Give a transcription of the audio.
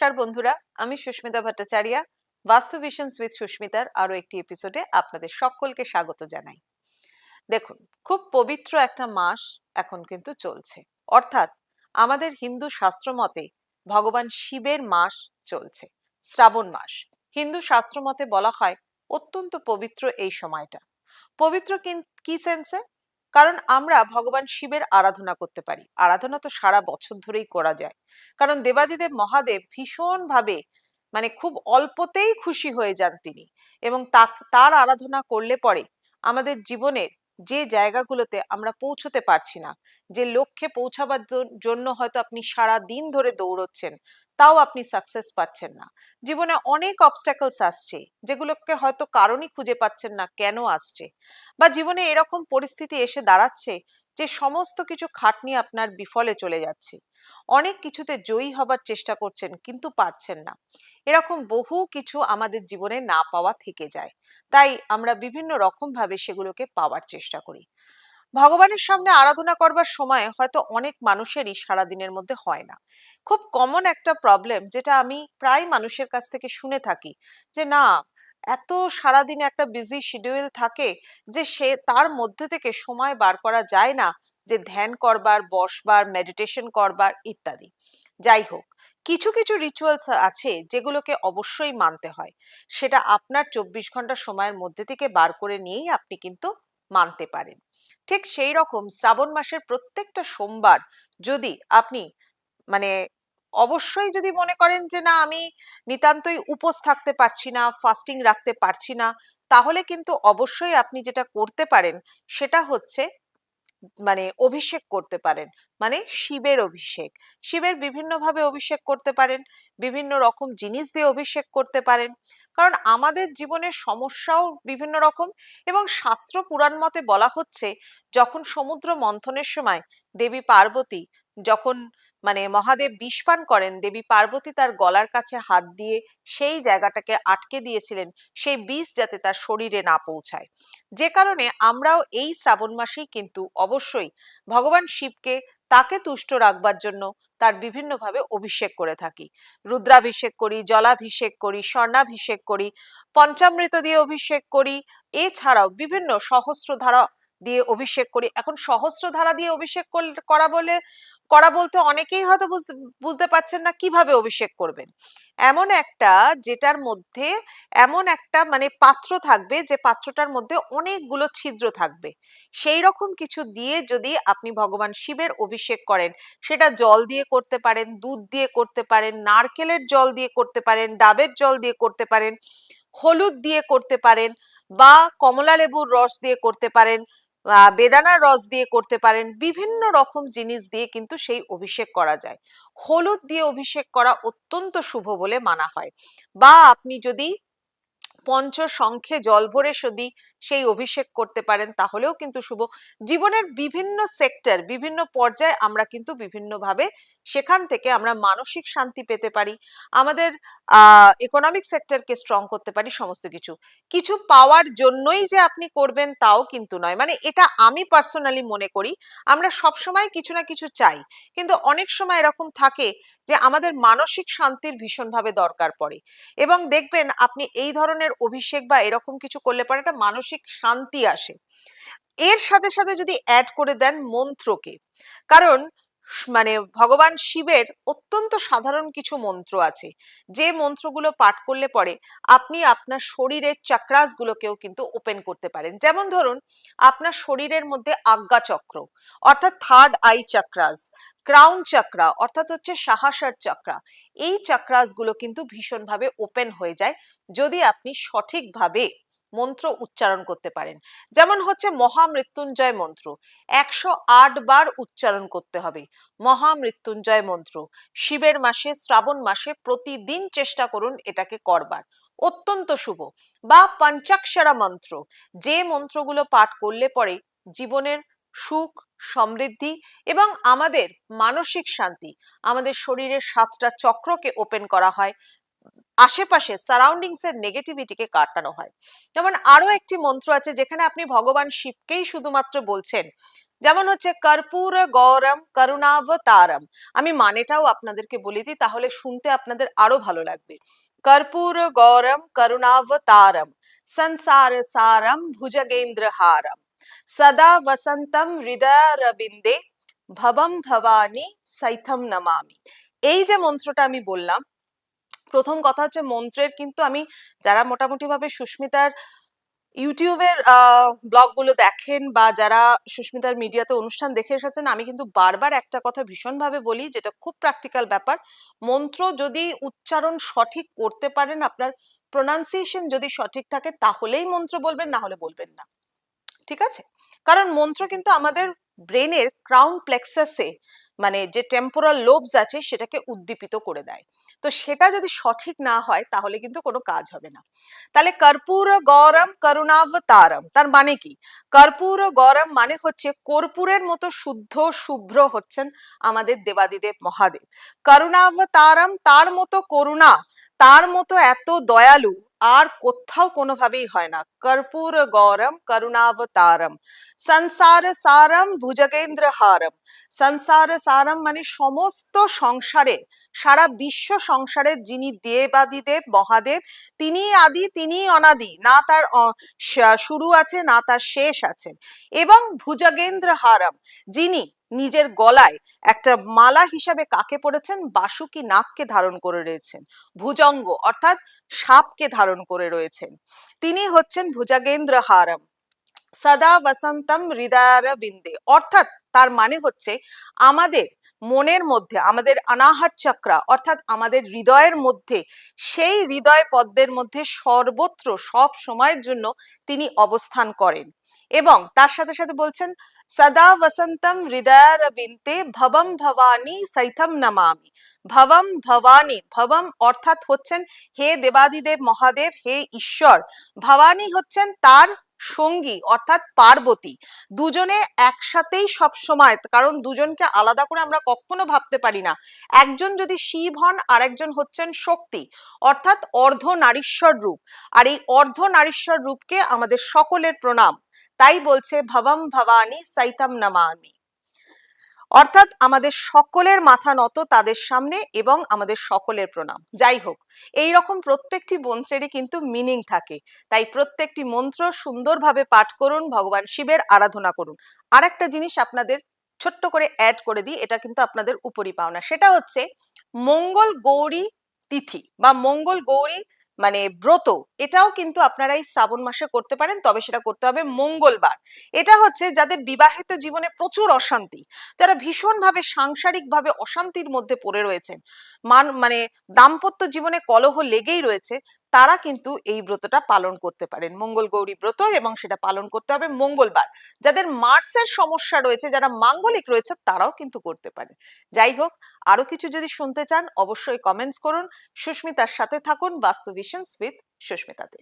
নমস্কার বন্ধুরা, আমি সুস্মিতা ভট্টাচার্য। বাস্তু ভিশনস উইথ সুস্মিতার আরো একটি এপিসোডে আপনাদের সকলকে স্বাগত জানাই। দেখুন, খুব পবিত্র একটা মাস এখন কিন্তু চলছে, অর্থাৎ আমাদের হিন্দু শাস্ত্র মতে ভগবান শিবের মাস চলছে, শ্রাবণ মাস। হিন্দু শাস্ত্র মতে বলা হয় অত্যন্ত পবিত্র এই সময়টা। পবিত্র কি সেন্সে? কারণ আমরা ভগবান শিবের আরাধনা করতে পারি। আরাধনা তো সারা বছর ধরেই করা যায়, কারণ দেবাদিদেব মহাদেব ভীষণ ভাবে খুব অল্পতেই খুশি হয়ে যান তিনি। এবং তার আরাধনা করলে পরে আমাদের জীবনের যে জায়গাগুলোতে আমরা পৌঁছতে পারছি না, যে লক্ষ্যে পৌঁছাবার জন্য হয়তো আপনি সারা দিন ধরে দৌড়চ্ছেন, তাও আপনি সাকসেস পাচ্ছেন না। জীবনে অনেক অবস্ট্যাকলস আসছে, যেগুলোকে হয়তো কারণই খুঁজে পাচ্ছেন না কেন আসছে, বা জীবনে এরকম পরিস্থিতি এসে দাঁড়াচ্ছে যে সমস্ত কিছু খাটনি আপনার বিফলে চলে যাচ্ছে। অনেক কিছুতে জয়ী হবার চেষ্টা করছেন কিন্তু পারছেন না। এরকম বহু কিছু আমাদের জীবনে না পাওয়া থেকে যায়। তাই আমরা বিভিন্ন রকম ভাবে সেগুলোকে পাওয়ার চেষ্টা করি। ভগবানের সামনে আরাধনা করবার সময় হয়তো অনেক মানুষেরই সারাদিনের মধ্যে হয় না। খুব কমন একটা প্রবলেম, যেটা আমি প্রায় মানুষের কাছ থেকে শুনে থাকি, যে না, এত সারাদিনে একটা বিজি শিডিউল থাকে যে সে তার মধ্যে থেকে সময় বার করা যায় না যে ধ্যান করবার, বসবার, মেডিটেশন করবার ইত্যাদি। যাই হোক, কিছু কিছু রিচুয়ালস আছে যেগুলোকে অবশ্যই মানতে হয়। সেটা আপনার 24 ঘন্টা সময়ের মধ্যে থেকে বার করে নিয়েই আপনি কিন্তু মানতে পারেন। ঠিক সেই রকম শ্রাবণ মাসের প্রত্যেকটা সোমবার যদি আপনি মানে অবশ্যই যদি মনে করেন যে না, আমি নিতান্তই উপোস থাকতে পারছি না, ফাস্টিং রাখতে পারছি না, তাহলে কিন্তু অবশ্যই আপনি যেটা করতে পারেন সেটা হচ্ছে অভিষেক করতে পারেন। শিবের অভিষেক। শিবের বিভিন্ন ভাবে অভিষেক করতে পারেন, বিভিন্ন রকম জিনিস দিয়ে অভিষেক করতে পারেন। কারণ আমাদের জীবনের সমস্যাও বিভিন্ন রকম, এবং শাস্ত্র পুরাণ মতে বলা হচ্ছে যখন সমুদ্র মন্থনের সময় দেবী পার্বতী যখন মহাদেব বিষ পান করেন, দেবী পার্বতী তার গলার কাছে হাত দিয়ে সেই জায়গাটাকে আটকে দিয়েছিলেন, সেই বিষ যাতে তার শরীরে না পৌঁছায়। যে কারণে আমরাও এই শ্রাবণ মাসেই কিন্তু অবশ্যই ভগবান শিবকে, তাকে তুষ্ট রাখবার জন্য তার বিভিন্ন ভাবে অভিষেক করে থাকি। রুদ্রাভিষেক করি, জলাভিষেক করি, স্বর্ণাভিষেক করি, পঞ্চামৃত দিয়ে অভিষেক করি। এছাড়াও বিভিন্ন সহস্রধারা দিয়ে অভিষেক করি। এখন সহস্রধারা দিয়ে অভিষেক করা বলতে অনেকেই হয়তো বুঝতে পারছেন না কিভাবে অভিষেক করবেন। এমন একটা, যেটার মধ্যে এমন একটা পাত্র থাকবে, যে পাত্রটার মধ্যে অনেকগুলো ছিদ্র থাকবে। সেই রকম কিছু দিয়ে যদি আপনি ভগবান শিবের অভিষেক করেন, সেটা জল দিয়ে করতে পারেন, দুধ দিয়ে করতে পারেন, নারকেলের জল দিয়ে করতে পারেন, ডাবের জল দিয়ে করতে পারেন, হলুদ দিয়ে করতে পারেন, বা কমলা লেবুর রস দিয়ে করতে পারেন, বেদানার রস দিয়ে করতে পারেন। বিভিন্ন রকম জিনিস দিয়ে কিন্তু সেই অভিষেক করা যায়। হলুদ দিয়ে অভিষেক করা অত্যন্ত শুভ বলে মানা হয়। বা আপনি যদি পঞ্চশঙ্খে জল ভরে যদি সেই অভিষেক করতে পারেন, তাহলেও কিন্তু শুভ। জীবনের বিভিন্ন সেক্টর, বিভিন্ন পর্যায়ে আমরা কিন্তু বিভিন্ন ভাবে সেখান থেকে আমরা মানসিক শান্তি পেতে পারি, আমাদের ইকোনমিক সেক্টরকে স্ট্রং করতে পারি। সমস্ত কিছু কিছু পাওয়ার জন্যই যে আপনি করবেন তাও কিন্তু নয়। এটা আমি পার্সোনালি মনে করি, আমরা সব সময় কিছু না কিছু চাই, কিন্তু অনেক সময় এরকম থাকে যে আমাদের মানসিক শান্তির ভীষণভাবে দরকার পড়ে। এবং দেখবেন আপনি এই ধরনের অভিষেক বা এরকম কিছু করলে পরে একটা মানসিক শান্তি আসে। এর সাথে সাথে যদি অ্যাড করে দেন মন্ত্রকে, কারণ ভগবান শিবের অত্যন্ত সাধারণ কিছু মন্ত্র আছে, যে মন্ত্রগুলো পাঠ করলে পরে আপনি আপনার শরীরের চাক্রাস গুলোকেও কিন্তু ওপেন করতে পারেন। যেমন ধরুন, আপনার শরীরের মধ্যে আজ্ঞা চক্র অর্থাৎ থার্ড আই চাক্রাস, ক্রাউন চাকরা অর্থাৎ হচ্ছে সাহসের চক্রা, এই চাক্রাস গুলো কিন্তু ভীষণভাবে ওপেন হয়ে যায় যদি আপনি সঠিকভাবে মন্ত্র উচ্চারণ করতে পারেন। যেমন হচ্ছে মহামৃত্যুঞ্জয় মন্ত্র 108 বার উচ্চারণ করতে হবে। মহামৃত্যুঞ্জয় মন্ত্র শিবের মাসে, শ্রাবণ মাসে প্রতিদিন চেষ্টা করুন এটাকে করবার, অত্যন্ত শুভ। বা পঞ্চাক্ষরা মন্ত্র, যে মন্ত্রগুলো পাঠ করলে পরে জীবনের সুখ, সমৃদ্ধি এবং আমাদের মানসিক শান্তি, আমাদের শরীরের 7টা চক্রকে ওপেন করা হয়, আশেপাশে সারাউন্ডিংস এর নেগেটিভিটিকে কাটানো হয়। যেমন আরো একটি মন্ত্র আছে যেখানে আপনি ভগবান শিবকেই শুধুমাত্র বলছেন, যেমন হচ্ছে কর্পূর গৌরম করুণাবতারম। আমি মানেটাও আপনাদেরকে বলে দিই, তাহলে শুনতে আপনাদের আরো ভালো লাগবে। কর্পূর গৌরম করুণাবতারম সংসার সারম ভুজগেন্দ্রহারম সদা বসন্তম হৃদয়রবিন্দে ভবম ভবানী সৈথম নমামি। এই যে মন্ত্রটা আমি বললাম, প্রথম কথা হচ্ছে মন্ত্রের কিন্তু আমি, যারা মোটামুটি ভাবে সুস্মিতার ইউটিউবের ব্লগগুলো দেখেন বা যারা সুস্মিতার মিডিয়াতে অনুষ্ঠান দেখে এসেছেন, আমি কিন্তু বারবার একটা কথা ভীষণভাবে বলি, যেটা খুব প্র্যাকটিক্যাল ব্যাপার। মন্ত্র যদি উচ্চারণ সঠিক করতে পারেন, আপনার প্রোনাউন্সিয়েশন যদি সঠিক থাকে, তাহলেই মন্ত্র বলবেন, না হলে বলবেন না। ঠিক আছে? কারণ মন্ত্র কিন্তু আমাদের ব্রেনের ক্রাউন প্লেক্সাসে, মানে যে টেম্পোরাল লোবস আছে, সেটাকে উদ্দীপিত করে দেয়। তো সেটা যদি সঠিক না হয়, তাহলে কিন্তু কোনো কাজ হবে না। তাহলে কর্পূর গৌরম করুণাবতারম, তার মানে কি? কর্পূর গৌরম মানে হচ্ছে কর্পূরের মতো শুদ্ধ শুভ্র হচ্ছেন আমাদের দেবাদিদেব মহাদেব। করুণাবতারম, তার মতো করুণা, তার মতো এত দয়ালু আর কোথাও কোনোভাবেই হয় না। কর্পূর গৌরম করুণাবতারম সংসার সারম ভুজগেন্দ্রহারম। সংসার সারম মানে সমস্ত সংসারের, সারা বিশ্ব সংসারের যিনি দেবাদিদেব মহাদেব, তিনি আদি, তিনি অনাদি, না তার শুরু আছে না তার শেষ আছে। এবং ভুজগেন্দ্রহারম, যিনি নিজের গলায় একটা মালা হিসাবে কাকে পড়েছেন? বাসুকি নাগকে ধারণ করে রয়েছেন। ভুজঙ্গ অর্থাৎ সাপকে ধারণ করে রয়েছেন। তিনি হচ্ছেন ভুজগেন্দ্রহারম সদা বসন্তম হৃদয়রবিন্দে। অর্থাৎ তার মানে হচ্ছে আমাদের মনের মধ্যে, আমাদের অনাহত চক্র অর্থাৎ আমাদের হৃদয়ের মধ্যে, সেই হৃদয় পদ্মের মধ্যে সর্বত্র সব সময়ের জন্য তিনি অবস্থান করেন। এবং তার সাথে সাথে বলছেন সদা বসন্তম হৃদয়রবিন্দে ভবম ভবানী সৈথম নমামি। ভবম ভবানী, ভবম অর্থাৎ হচ্ছেন হে দেবাদিদেব মহাদেব, হে ঈশ্বর। ভবানী হচ্ছেন তার সঙ্গী অর্থাৎ পার্বতী। দুজনে একসাথেই সব সময়, কারণ দুজনকে আলাদা করে আমরা কখনো ভাবতে পারি না। একজন যদি শিব হন, আর একজন হচ্ছেন শক্তি অর্থাৎ অর্ধ নারীশ্বর রূপ। আর এই অর্ধ নারীশ্বর রূপকে আমাদের সকলের প্রণাম। তাই বলছে ভবম ভবানী সৈতম নমামি। অর্থাৎ আমাদের সকলের মাথা নত তাদের সামনে এবং আমাদের সকলের প্রণাম। যাই হোক, এই রকম প্রত্যেকটি মন্ত্রেরই কিন্তু মিনিং থাকে। তাই প্রত্যেকটি মন্ত্র সুন্দরভাবে পাঠ করুন, ভগবান শিবের আরাধনা করুন। আর একটা জিনিস আপনাদের ছোট্ট করে অ্যাড করে দিই, এটা কিন্তু আপনাদের উপরি পাওনা। সেটা হচ্ছে মঙ্গল গৌরী তিথি বা মঙ্গল গৌরী মানে ব্রত, এটাও কিন্তু আপনারা এই শ্রাবণ মাসে করতে পারেন, তবে সেটা করতে হবে মঙ্গলবার। এটা হচ্ছে যাদের বিবাহিত জীবনে প্রচুর অশান্তি, যারা ভীষণভাবে সাংসারিকভাবে অশান্তির মধ্যে পড়ে রয়েছেন, মানে দাম্পত্য জীবনে কলহ লেগেই রয়েছে, তারা কিন্তু এই ব্রতটা পালন করতে পারেন, মঙ্গল গৌরী ব্রত, এবং সেটা পালন করতে হবে মঙ্গলবার। যাদের মার্সের সমস্যা রয়েছে, যারা মাঙ্গলিক রয়েছে, তারাও কিন্তু করতে পারে। যাই হোক, আরো কিছু যদি শুনতে চান অবশ্যই কমেন্টস করুন। সুস্মিতার সাথে থাকুন বাস্তু ভিশনস উইথ সুস্মিতাতে।